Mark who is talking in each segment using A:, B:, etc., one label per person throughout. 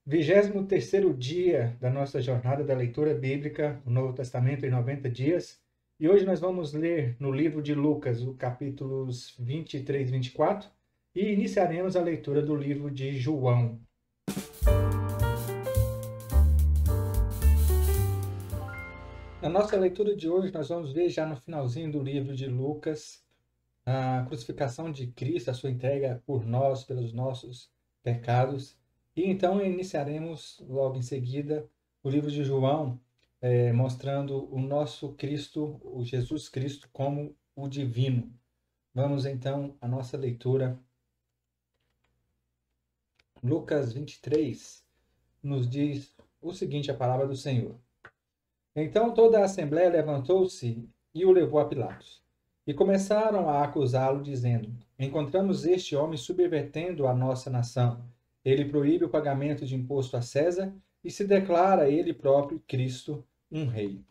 A: 23º dia da nossa jornada da leitura bíblica, o Novo Testamento em 90 dias. E hoje nós vamos ler no livro de Lucas, os capítulos 23 e 24, e iniciaremos a leitura do livro de João. Na nossa leitura de hoje, nós vamos ver já no finalzinho do livro de Lucas a crucificação de Cristo, a sua entrega por nós, pelos nossos pecados. E então iniciaremos logo em seguida o livro de João, mostrando o nosso Cristo, o Jesus Cristo, como o divino. Vamos então à nossa leitura. Lucas 23 nos diz o seguinte, a palavra do Senhor. Então toda a assembleia levantou-se e o levou a Pilatos. E começaram a acusá-lo, dizendo: Encontramos este homem subvertendo a nossa nação. Ele proíbe o pagamento de imposto a César e se declara ele próprio Cristo, um rei.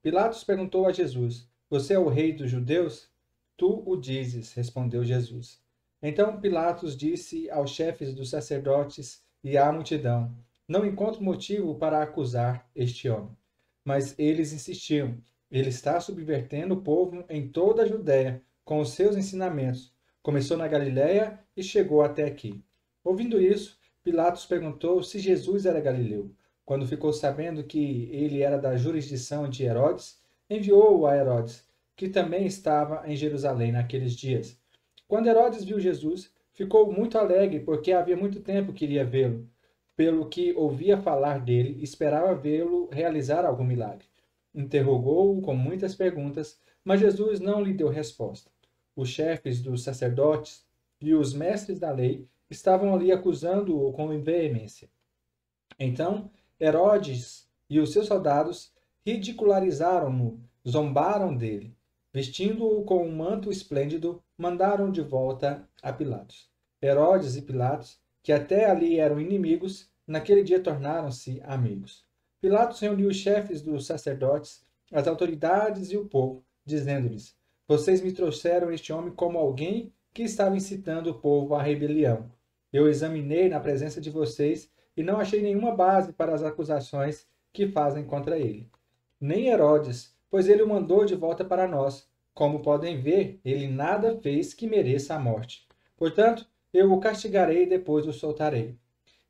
A: Pilatos perguntou a Jesus: Você é o rei dos judeus? Tu o dizes, respondeu Jesus. Então Pilatos disse aos chefes dos sacerdotes e à multidão: Não encontro motivo para acusar este homem. Mas eles insistiam: Ele está subvertendo o povo em toda a Judéia com os seus ensinamentos. Começou na Galiléia e chegou até aqui. Ouvindo isso, Pilatos perguntou se Jesus era galileu. Quando ficou sabendo que ele era da jurisdição de Herodes, enviou-o a Herodes, que também estava em Jerusalém naqueles dias. Quando Herodes viu Jesus, ficou muito alegre, porque havia muito tempo que queria vê-lo. Pelo que ouvia falar dele, esperava vê-lo realizar algum milagre. Interrogou-o com muitas perguntas, mas Jesus não lhe deu resposta. Os chefes dos sacerdotes e os mestres da lei estavam ali acusando-o com veemência. Então, Herodes e os seus soldados ridicularizaram-no, zombaram dele. Vestindo-o com um manto esplêndido, mandaram de volta a Pilatos. Herodes e Pilatos, que até ali eram inimigos, naquele dia tornaram-se amigos. Pilatos reuniu os chefes dos sacerdotes, as autoridades e o povo, dizendo-lhes: Vocês me trouxeram este homem como alguém que estava incitando o povo à rebelião. Eu examinei na presença de vocês e não achei nenhuma base para as acusações que fazem contra ele. Nem Herodes, pois ele o mandou de volta para nós. Como podem ver, ele nada fez que mereça a morte. Portanto, eu o castigarei e depois o soltarei.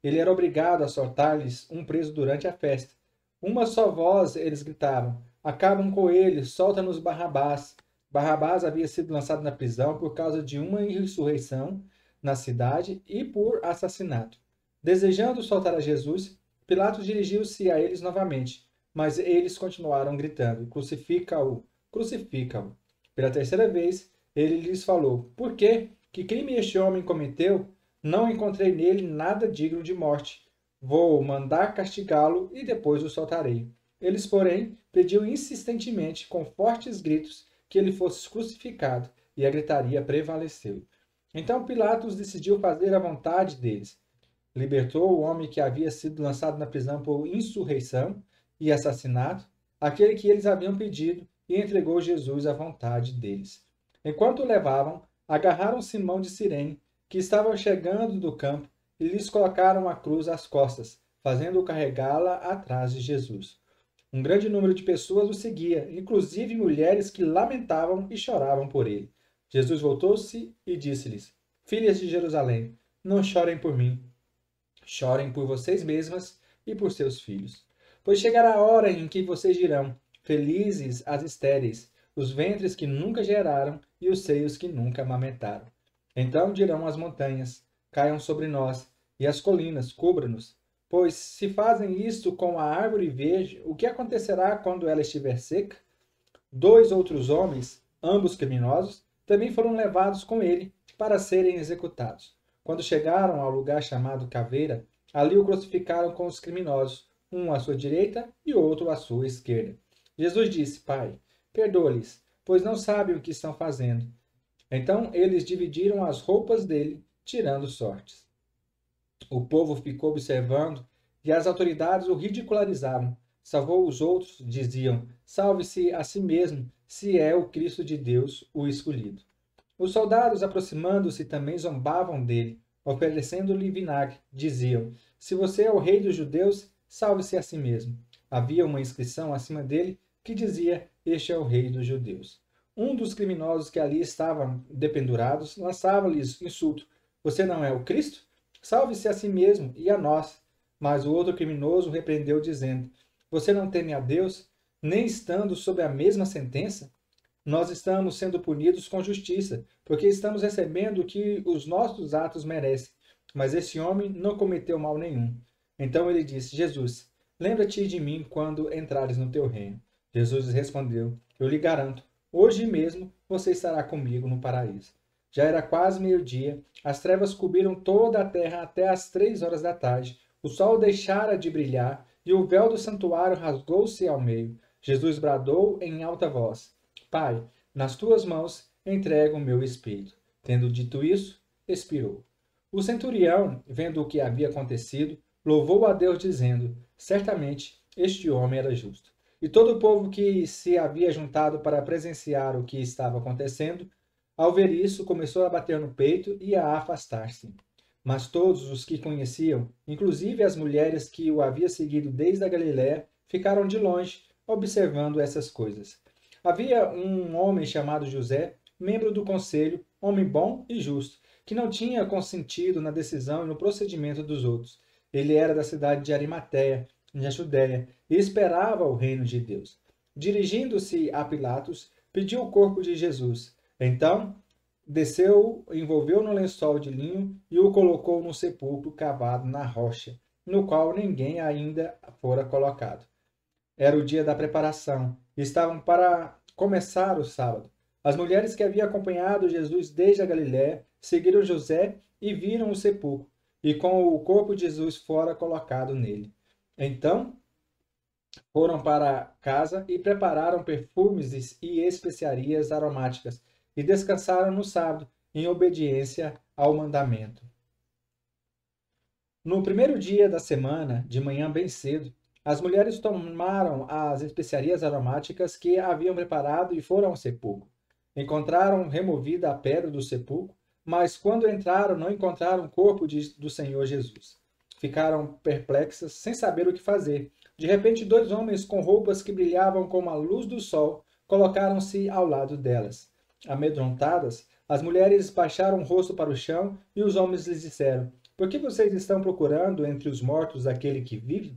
A: Ele era obrigado a soltar-lhes um preso durante a festa. Uma só voz eles gritavam: Acabam com ele, solta-nos Barrabás. Barrabás havia sido lançado na prisão por causa de uma insurreição na cidade e por assassinato. Desejando soltar a Jesus, Pilatos dirigiu-se a eles novamente, mas eles continuaram gritando: Crucifica-o, crucifica-o. Pela terceira vez, ele lhes falou: Por quê? Que crime este homem cometeu? Não encontrei nele nada digno de morte. Vou mandar castigá-lo e depois o soltarei. Eles, porém, pediam insistentemente, com fortes gritos, que ele fosse crucificado, e a gritaria prevaleceu. Então Pilatos decidiu fazer a vontade deles. Libertou o homem que havia sido lançado na prisão por insurreição e assassinato, aquele que eles haviam pedido, e entregou Jesus à vontade deles. Enquanto o levavam, agarraram Simão de Cirene, que estava chegando do campo, e lhes colocaram a cruz às costas, fazendo-o carregá-la atrás de Jesus. Um grande número de pessoas o seguia, inclusive mulheres que lamentavam e choravam por ele. Jesus voltou-se e disse-lhes: Filhas de Jerusalém, não chorem por mim. Chorem por vocês mesmas e por seus filhos. Pois chegará a hora em que vocês dirão: Felizes as estéreis, os ventres que nunca geraram e os seios que nunca amamentaram. Então dirão as montanhas: Caiam sobre nós, e as colinas: Cubra-nos. Pois se fazem isto com a árvore verde, o que acontecerá quando ela estiver seca? 2 outros homens, ambos criminosos, também foram levados com ele para serem executados. Quando chegaram ao lugar chamado Caveira, ali o crucificaram com os criminosos, um à sua direita e outro à sua esquerda. Jesus disse: Pai, perdoa-lhes, pois não sabem o que estão fazendo. Então eles dividiram as roupas dele, tirando sortes. O povo ficou observando e as autoridades o ridicularizavam. Salvou os outros, diziam: Salve-se a si mesmo, se é o Cristo de Deus, o escolhido. Os soldados, aproximando-se, também zombavam dele, oferecendo-lhe vinagre. Diziam: se você é o rei dos judeus, salve-se a si mesmo. Havia uma inscrição acima dele que dizia: Este é o rei dos judeus. Um dos criminosos que ali estavam dependurados lançava-lhes insulto: Você não é o Cristo? Salve-se a si mesmo e a nós. Mas o outro criminoso repreendeu, dizendo: Você não teme a Deus, nem estando sob a mesma sentença? Nós estamos sendo punidos com justiça, porque estamos recebendo o que os nossos atos merecem. Mas esse homem não cometeu mal nenhum. Então ele disse: Jesus, lembra-te de mim quando entrares no teu reino. Jesus respondeu: Eu lhe garanto, hoje mesmo você estará comigo no paraíso. Já era quase meio-dia, as trevas cobriram toda a terra até às 3 horas da tarde. O sol deixara de brilhar e o véu do santuário rasgou-se ao meio. Jesus bradou em alta voz: Pai, nas tuas mãos entrego o meu espírito. Tendo dito isso, expirou. O centurião, vendo o que havia acontecido, louvou a Deus, dizendo: Certamente este homem era justo. E todo o povo que se havia juntado para presenciar o que estava acontecendo, ao ver isso, começou a bater no peito e a afastar-se. Mas todos os que conheciam, inclusive as mulheres que o haviam seguido desde a Galiléia, ficaram de longe, observando essas coisas. Havia um homem chamado José, membro do conselho, homem bom e justo, que não tinha consentido na decisão e no procedimento dos outros. Ele era da cidade de Arimateia, na Judéia, e esperava o reino de Deus. Dirigindo-se a Pilatos, pediu o corpo de Jesus. Então, desceu, envolveu no lençol de linho e o colocou num sepulcro cavado na rocha, no qual ninguém ainda fora colocado. Era o dia da preparação. Estavam para começar o sábado. As mulheres que haviam acompanhado Jesus desde a Galiléia seguiram José e viram o sepulcro, e com o corpo de Jesus fora colocado nele. Então foram para casa e prepararam perfumes e especiarias aromáticas, e descansaram no sábado, em obediência ao mandamento. No primeiro dia da semana, de manhã bem cedo, as mulheres tomaram as especiarias aromáticas que haviam preparado e foram ao sepulcro. Encontraram removida a pedra do sepulcro, mas quando entraram não encontraram o corpo do Senhor Jesus. Ficaram perplexas, sem saber o que fazer. De repente, 2 homens com roupas que brilhavam como a luz do sol colocaram-se ao lado delas. Amedrontadas, as mulheres baixaram o rosto para o chão e os homens lhes disseram: Por que vocês estão procurando entre os mortos aquele que vive?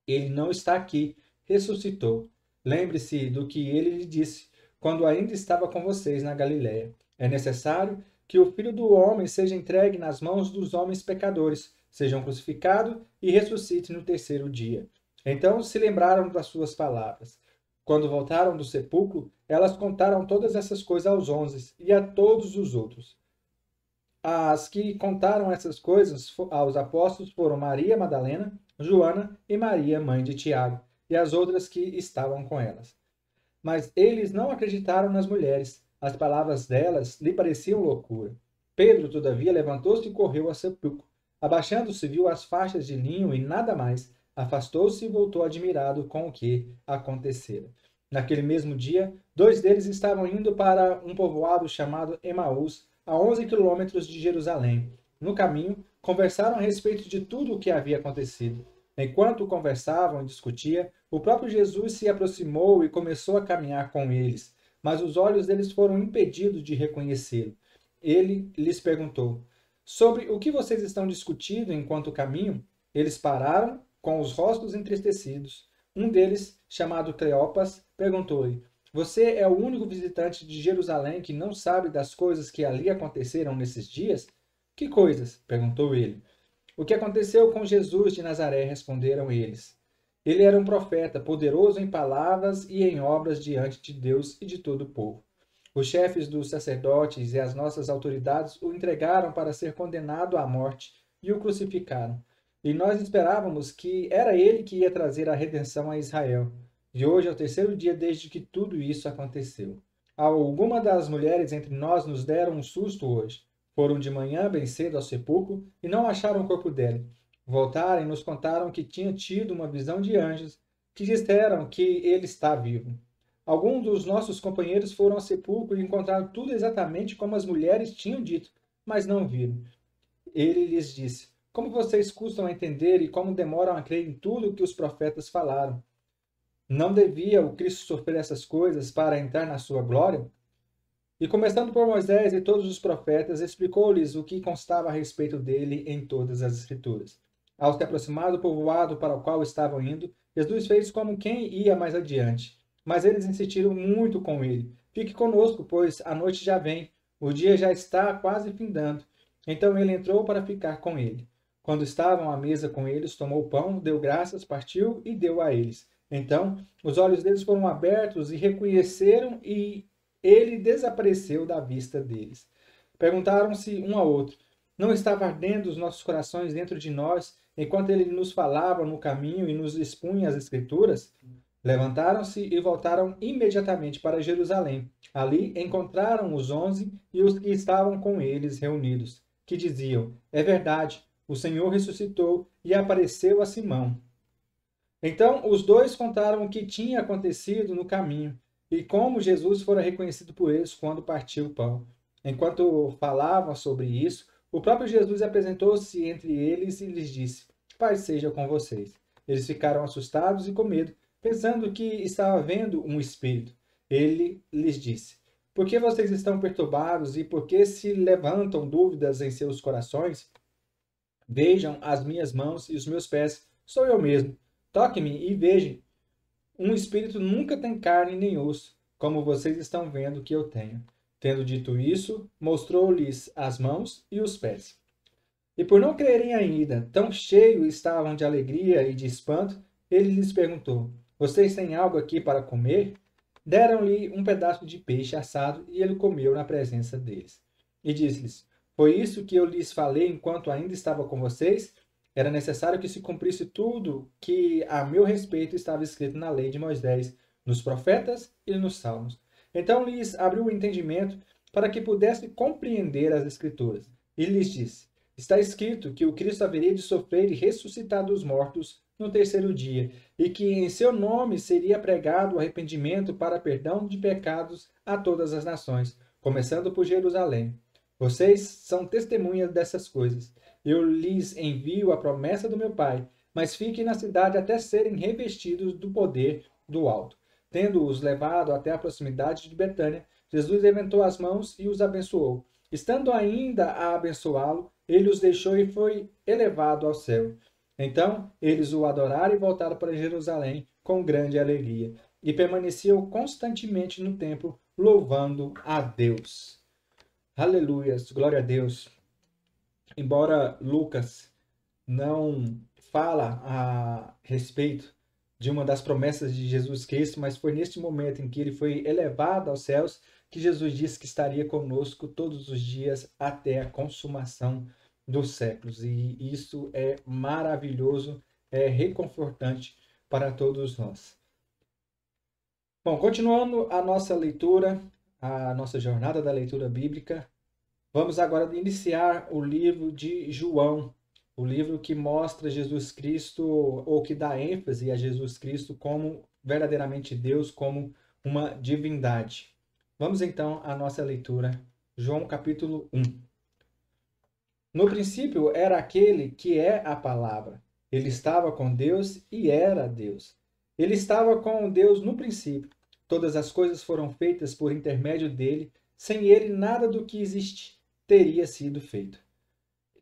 A: Ele não está aqui, ressuscitou. Lembre-se do que ele lhe disse quando ainda estava com vocês na Galiléia. É necessário que o Filho do Homem seja entregue nas mãos dos homens pecadores, seja crucificado e ressuscite no terceiro dia. Então se lembraram das suas palavras. Quando voltaram do sepulcro, elas contaram todas essas coisas aos 11 e a todos os outros. As que contaram essas coisas aos apóstolos foram Maria Madalena, Joana e Maria, mãe de Tiago, e as outras que estavam com elas. Mas eles não acreditaram nas mulheres. As palavras delas lhe pareciam loucura. Pedro, todavia, levantou-se e correu ao sepulcro. Abaixando-se, viu as faixas de linho e nada mais. Afastou-se e voltou admirado com o que acontecera. Naquele mesmo dia, 2 deles estavam indo para um povoado chamado Emaús, a 11 quilômetros de Jerusalém. No caminho, conversaram a respeito de tudo o que havia acontecido. Enquanto conversavam e discutiam, o próprio Jesus se aproximou e começou a caminhar com eles, mas os olhos deles foram impedidos de reconhecê-lo. Ele lhes perguntou: Sobre o que vocês estão discutindo enquanto caminham? Eles pararam, com os rostos entristecidos. Um deles, chamado Cleopas, perguntou-lhe: Você é o único visitante de Jerusalém que não sabe das coisas que ali aconteceram nesses dias? Que coisas? Perguntou ele. O que aconteceu com Jesus de Nazaré, responderam eles. Ele era um profeta, poderoso em palavras e em obras diante de Deus e de todo o povo. Os chefes dos sacerdotes e as nossas autoridades o entregaram para ser condenado à morte e o crucificaram. E nós esperávamos que era ele que ia trazer a redenção a Israel. E hoje é o terceiro dia desde que tudo isso aconteceu. Algumas das mulheres entre nós nos deram um susto hoje. Foram de manhã bem cedo ao sepulcro e não acharam o corpo dela. Voltaram e nos contaram que tinha tido uma visão de anjos que disseram que ele está vivo. Alguns dos nossos companheiros foram ao sepulcro e encontraram tudo exatamente como as mulheres tinham dito, mas não viram. Ele lhes disse: como vocês custam a entender e como demoram a crer em tudo que os profetas falaram? Não devia o Cristo sofrer essas coisas para entrar na sua glória? E começando por Moisés e todos os profetas, explicou-lhes o que constava a respeito dele em todas as Escrituras. Ao se aproximar do povoado para o qual estavam indo, Jesus fez como quem ia mais adiante. Mas eles insistiram muito com ele. Fique conosco, pois a noite já vem, o dia já está quase findando. Então ele entrou para ficar com ele. Quando estavam à mesa com eles, tomou o pão, deu graças, partiu e deu a eles. Então os olhos deles foram abertos e reconheceram e ele desapareceu da vista deles. Perguntaram-se um ao outro: não estava ardendo os nossos corações dentro de nós, enquanto ele nos falava no caminho e nos expunha as Escrituras? Levantaram-se e voltaram imediatamente para Jerusalém. Ali encontraram os 11 e os que estavam com eles reunidos, que diziam: é verdade, o Senhor ressuscitou e apareceu a Simão. Então os dois contaram o que tinha acontecido no caminho e como Jesus fora reconhecido por eles quando partiu o pão. Enquanto falavam sobre isso, o próprio Jesus apresentou-se entre eles e lhes disse: Paz seja com vocês. Eles ficaram assustados e com medo, pensando que estava vendo um espírito. Ele lhes disse: Por que vocês estão perturbados e por que se levantam dúvidas em seus corações? Vejam as minhas mãos e os meus pés, sou eu mesmo. Toque-me e vejam. Um espírito nunca tem carne nem osso, como vocês estão vendo que eu tenho. Tendo dito isso, mostrou-lhes as mãos e os pés. E por não crerem ainda, tão cheios estavam de alegria e de espanto, ele lhes perguntou: Vocês têm algo aqui para comer? Deram-lhe um pedaço de peixe assado e ele comeu na presença deles. E disse-lhes: Foi isso que eu lhes falei enquanto ainda estava com vocês? Era necessário que se cumprisse tudo que a meu respeito estava escrito na lei de Moisés, nos profetas e nos salmos. Então lhes abriu o entendimento para que pudessem compreender as Escrituras. E lhes disse: Está escrito que o Cristo haveria de sofrer e ressuscitar dos mortos no terceiro dia, e que em seu nome seria pregado o arrependimento para perdão de pecados a todas as nações, começando por Jerusalém. Vocês são testemunhas dessas coisas. Eu lhes envio a promessa do meu Pai, mas fiquem na cidade até serem revestidos do poder do alto. Tendo-os levado até a proximidade de Betânia, Jesus levantou as mãos e os abençoou. Estando ainda a abençoá-lo, ele os deixou e foi elevado ao céu. Então eles o adoraram e voltaram para Jerusalém com grande alegria, e permaneciam constantemente no templo, louvando a Deus. Aleluias, glória a Deus. Embora Lucas não fala a respeito de uma das promessas de Jesus Cristo, mas foi neste momento em que ele foi elevado aos céus que Jesus disse que estaria conosco todos os dias até a consumação dos séculos. E isso é maravilhoso, é reconfortante para todos nós. Bom, continuando a nossa leitura, a nossa jornada da leitura bíblica, vamos agora iniciar o livro de João, o livro que mostra Jesus Cristo, ou que dá ênfase a Jesus Cristo como verdadeiramente Deus, como uma divindade. Vamos então à nossa leitura, João capítulo 1. No princípio era aquele que é a palavra. Ele estava com Deus e era Deus. Ele estava com Deus no princípio. Todas as coisas foram feitas por intermédio dele. Sem ele, nada do que existe teria sido feito.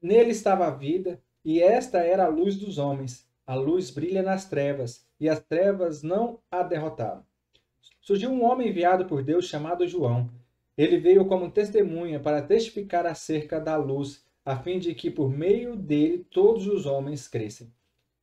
A: Nele estava a vida, e esta era a luz dos homens. A luz brilha nas trevas, e as trevas não a derrotaram. Surgiu um homem enviado por Deus chamado João. Ele veio como testemunha para testificar acerca da luz, a fim de que por meio dele todos os homens crescem.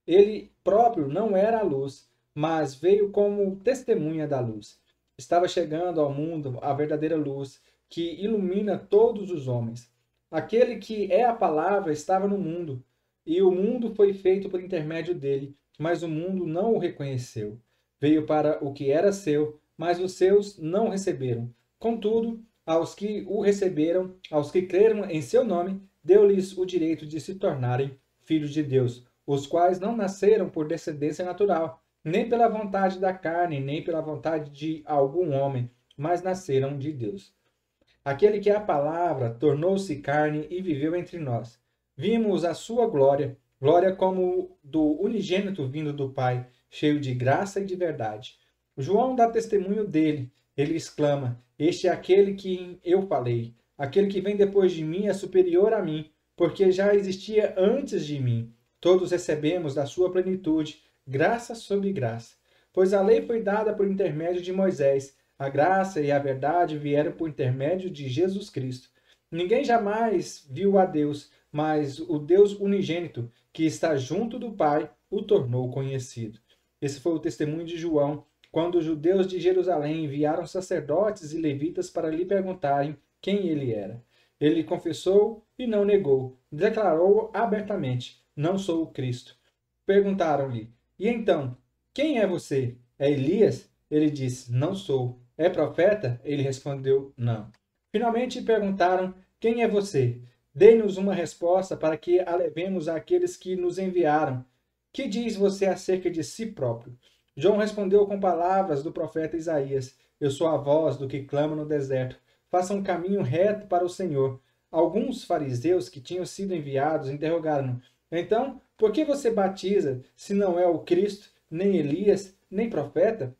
A: Ele próprio não era a luz, mas veio como testemunha da luz. Estava chegando ao mundo a verdadeira luz, que ilumina todos os homens. Aquele que é a palavra estava no mundo, e o mundo foi feito por intermédio dele, mas o mundo não o reconheceu. Veio para o que era seu, mas os seus não receberam. Contudo, aos que o receberam, aos que creram em seu nome, deu-lhes o direito de se tornarem filhos de Deus, os quais não nasceram por descendência natural, nem pela vontade da carne, nem pela vontade de algum homem, mas nasceram de Deus. Aquele que é a palavra tornou-se carne e viveu entre nós. vimos a sua glória, glória como do unigênito vindo do Pai, cheio de graça e de verdade. João dá testemunho dele. Ele exclama: Este é aquele que eu falei. Aquele que vem depois de mim é superior a mim, porque já existia antes de mim. Todos recebemos da sua plenitude, graça sobre graça. Pois a lei foi dada por intermédio de Moisés, a graça e a verdade vieram por intermédio de Jesus Cristo. Ninguém jamais viu a Deus, mas o Deus unigênito, que está junto do Pai, o tornou conhecido. Esse foi o testemunho de João, quando os judeus de Jerusalém enviaram sacerdotes e levitas para lhe perguntarem quem ele era. Ele confessou e não negou, declarou abertamente: Não sou o Cristo. Perguntaram-lhe: E então, quem é você? É Elias? Ele disse: Não sou. É profeta? Ele respondeu: Não. Finalmente perguntaram: Quem é você? Dê-nos uma resposta para que a levemos àqueles que nos enviaram. Que diz você acerca de si próprio? João respondeu com palavras do profeta Isaías: Eu sou a voz do que clama no deserto. Faça um caminho reto para o Senhor. Alguns fariseus que tinham sido enviados interrogaram-no: Então, por que você batiza, se não é o Cristo, nem Elias, nem profeta?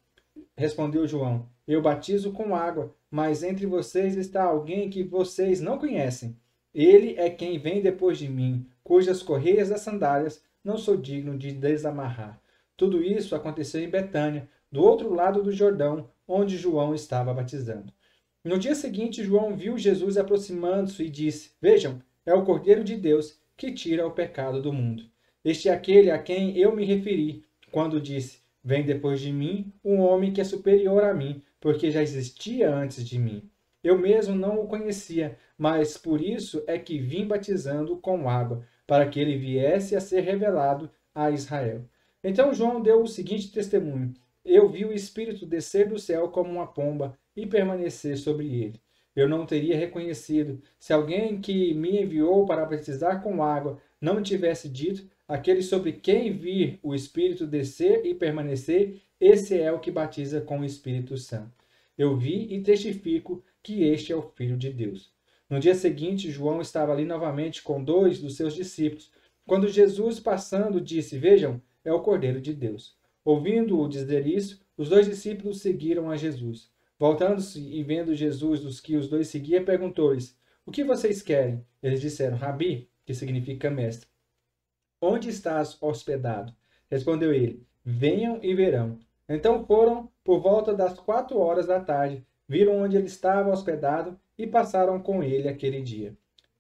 A: Respondeu João: Eu batizo com água, mas entre vocês está alguém que vocês não conhecem. Ele é quem vem depois de mim, cujas correias das sandálias não sou digno de desamarrar. Tudo isso aconteceu em Betânia, do outro lado do Jordão, onde João estava batizando. No dia seguinte, João viu Jesus aproximando-se e disse: Vejam, é o Cordeiro de Deus que tira o pecado do mundo. Este é aquele a quem eu me referi quando disse: Vem depois de mim um homem que é superior a mim, porque já existia antes de mim. Eu mesmo não o conhecia, mas por isso é que vim batizando com água, para que ele viesse a ser revelado a Israel. Então João deu o seguinte testemunho: Eu vi o Espírito descer do céu como uma pomba e permanecer sobre ele. Eu não teria reconhecido se alguém que me enviou para batizar com água não tivesse dito: Aquele sobre quem vir o Espírito descer e permanecer, esse é o que batiza com o Espírito Santo. Eu vi e testifico que este é o Filho de Deus. No dia seguinte, João estava ali novamente com 2 dos seus discípulos. Quando Jesus, passando, disse: Vejam, é o Cordeiro de Deus. Ouvindo-o dizer isso, os 2 discípulos seguiram a Jesus. Voltando-se e vendo Jesus dos que os 2 seguiam, perguntou-lhes: O que vocês querem? Eles disseram: Rabi, que significa mestre. Onde estás hospedado? Respondeu ele: Venham e verão. Então foram por volta das 4 horas da tarde, viram onde ele estava hospedado e passaram com ele aquele dia.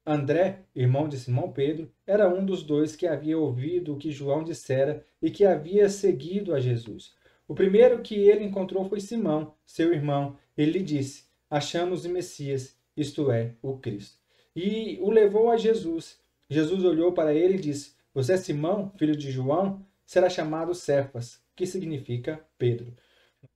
A: André, irmão de Simão Pedro, era um dos 2 que havia ouvido o que João dissera e que havia seguido a Jesus. O primeiro que ele encontrou foi Simão, seu irmão. Ele lhe disse: Achamos o Messias, isto é, o Cristo. E o levou a Jesus. Jesus olhou para ele e disse: Você é Simão, filho de João? Será chamado Cefas, que significa Pedro.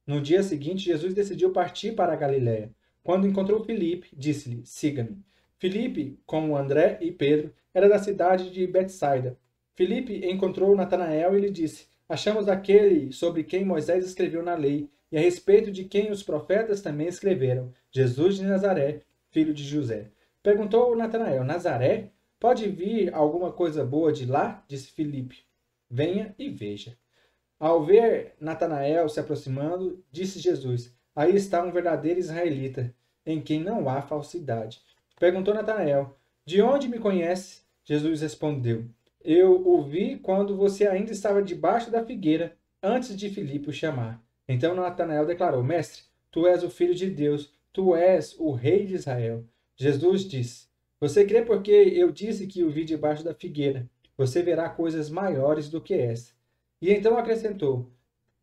A: No dia seguinte, Jesus decidiu partir para a Galiléia. Quando encontrou Filipe, disse-lhe: Siga-me. Filipe, como André e Pedro, era da cidade de Betsaida. Filipe encontrou Natanael e lhe disse: Achamos aquele sobre quem Moisés escreveu na lei e a respeito de quem os profetas também escreveram, Jesus de Nazaré, filho de José. Perguntou Natanael: Nazaré? Pode vir alguma coisa boa de lá? Disse Filipe. Venha e veja. Ao ver Natanael se aproximando, disse Jesus: Aí está um verdadeiro israelita, em quem não há falsidade. Perguntou Natanael: De onde me conhece? Jesus respondeu: Eu o vi quando você ainda estava debaixo da figueira, antes de Filipe o chamar. Então Natanael declarou: Mestre, tu és o Filho de Deus, tu és o Rei de Israel. Jesus disse: Você crê porque eu disse que o vi debaixo da figueira. Você verá coisas maiores do que essa. E então acrescentou: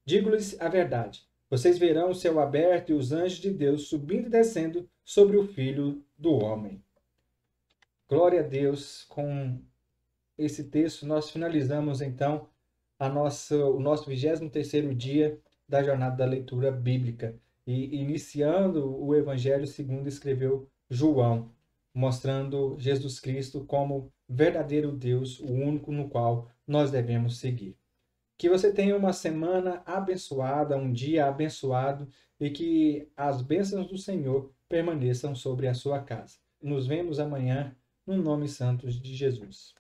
A: Digo-lhes a verdade. Vocês verão o céu aberto e os anjos de Deus subindo e descendo sobre o Filho do Homem. Glória a Deus. Com esse texto, nós finalizamos então o nosso 23º dia da jornada da leitura bíblica. E iniciando o Evangelho segundo escreveu João, mostrando Jesus Cristo como verdadeiro Deus, o único no qual nós devemos seguir. Que você tenha uma semana abençoada, um dia abençoado e que as bênçãos do Senhor permaneçam sobre a sua casa. Nos vemos amanhã, no nome santo de Jesus.